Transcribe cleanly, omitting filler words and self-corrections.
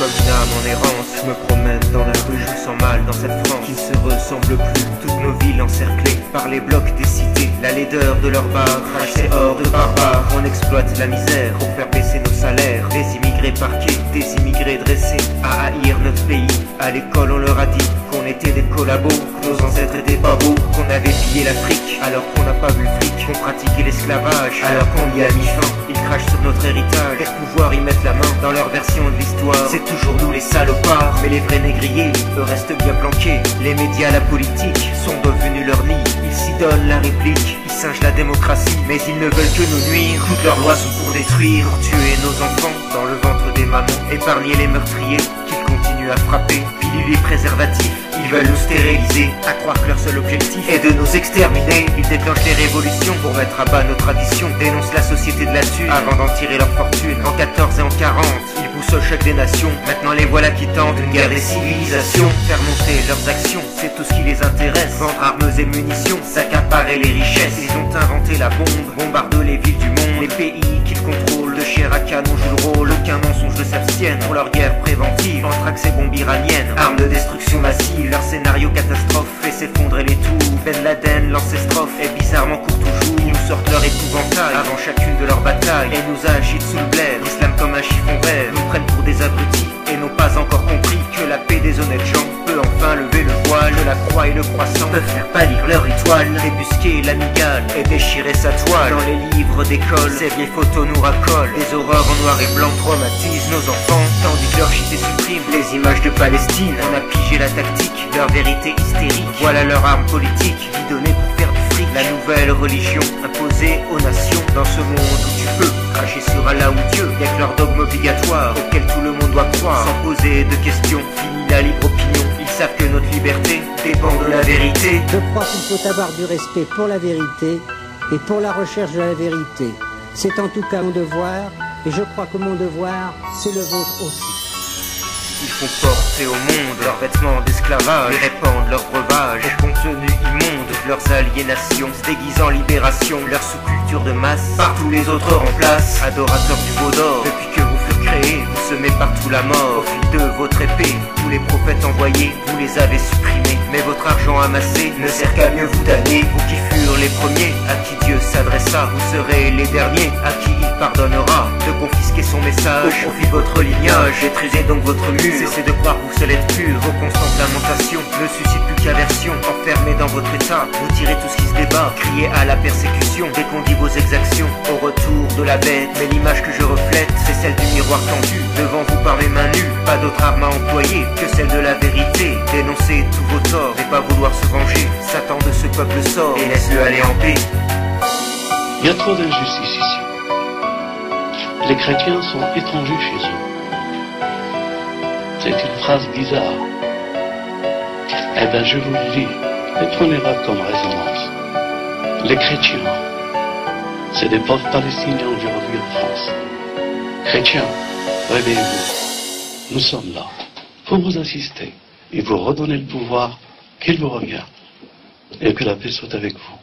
Comme une âme en errance, je me promène dans la rue, je me sens mal dans cette France qui ne se ressemble plus. Toutes nos villes encerclées par les blocs des cités, la laideur de leurs bars, ces hordes de barbares. On exploite la misère pour faire baisser nos salaires. Des immigrés parqués, des immigrés dressés à haïr notre pays. À l'école on leur a dit qu'on était des collabos, que nos ancêtres étaient pas beaux, qu'on avait pillé l'Afrique alors qu'on n'a pas vu le fric, qu'on pratiquait l'esclavage alors qu'on y a mis fin. Ils crachent sur notre héritage pour pouvoir y mettre la main dans leur version de l'histoire. C'est toujours nous les salopards, mais les vrais négriers, eux restent bien planqués. Les médias, la politique sont devenus leur nid. Ils s'y donnent la réplique, ils singent la démocratie, mais ils ne veulent que nous nuire. Toutes leurs lois sont pour détruire, pour tuer nos enfants dans le ventre des mamans, épargner les meurtriers qu'ils continuent à frapper. Pilules et préservatifs, ils veulent nous stériliser, à croire que leur seul objectif est de nous exterminer. Ils déclenchent les révolutions pour mettre à bas nos traditions, dénoncent la société de la thune avant d'en tirer leur fortune. En 14 et en 40, ils poussent au choc des nations. Maintenant les voilà qui tentent une guerre des civilisations. Faire monter leurs actions, c'est tout ce qui les intéresse. Vendre armes et munitions, s'accaparer les richesses. Ils ont inventé la bombe, bombardent les villes du monde. Les pays qu'ils contrôlent, de chair à canon jouent le rôle. Aucun mensonge ne s'abstienne pour leur guerre préventive. Anthrax et bombes iraniennes, armes de destruction massive. Leur scénario catastrophe fait s'effondrer les tours. Ben Laden, l'ancestrophe, est bizarrement court toujours. Ils nous sortent leur épouvantail avant chacune de leurs batailles et nous agitent sous le bled. L'islam comme un chiffon vert, nous prennent pour des abrutis et n'ont pas encore compris que la paix des honnêtes gens peut enfin lever le voile. La croix et le croissant peuvent faire pâlir leur étoile, débusquer l'amigale et déchirer sa toile. Dans les livres d'école, ces vieilles photos nous racolent. Des horreurs en noir et blanc traumatisent nos enfants, tandis que leur cité supprime les images de Palestine. On a pigé la tactique, leur vérité hystérique. Voilà leur arme politique, bidonnée pour faire du fric. La nouvelle religion imposée aux nations. Dans ce monde où tu peux cracher sur Allah ou Dieu, y'a que leur dogme obligatoire auquel tout le monde doit croire sans poser de questions. Fini la libre opinion, ils savent que notre liberté dépend de la vérité. Je crois qu'il faut avoir du respect pour la vérité et pour la recherche de la vérité. C'est en tout cas mon devoir, et je crois que mon devoir, c'est le vôtre aussi. Ils font porter au monde leurs vêtements d'esclavage, ils répandent leur breuvage au contenu immonde de leurs aliénations, se déguisent en libération, leur sous-culture de masse, partout les autres remplacent. Adorateurs du veau d'or, depuis que vous furent créés, vous semez partout la mort, au fil de votre épée. Tous les prophètes envoyés, vous les avez supprimés, mais votre argent amassé ne sert qu'à mieux vous damner. Vous qui furent les premiers, à qui Dieu s'adressa, vous serez les derniers, à qui il pardonnera de confisquer son message au profit de votre lignage. Détruisez donc votre mur, cessez de croire que vous seul êtes pur. Vos constantes lamentations ne suscitent plus qu'aversion. Enfermés dans votre état, vous tirez tout ce qui se débat, criez à la persécution dès qu'on dit vos exactions. Au retour de la bête, mais l'image que je reflète, c'est celle du miroir tendu devant vous par mes mains nues. Pas d'autre arme à employer que celle de la vérité. Dénoncer tous vos torts et pas vouloir se venger. Satan de ce peuple sort et laisse-le aller en paix. Il y a trop d'injustice ici. Les chrétiens sont étrangers chez eux. C'est une phrase bizarre. Eh bien, je vous le dis, et prenez-la comme résonance. Les chrétiens, c'est des pauvres Palestiniens aujourd'hui en France. Chrétiens, réveillez-vous. Nous sommes là pour vous assister et vous redonner le pouvoir qu'il vous revient. Et que la paix soit avec vous.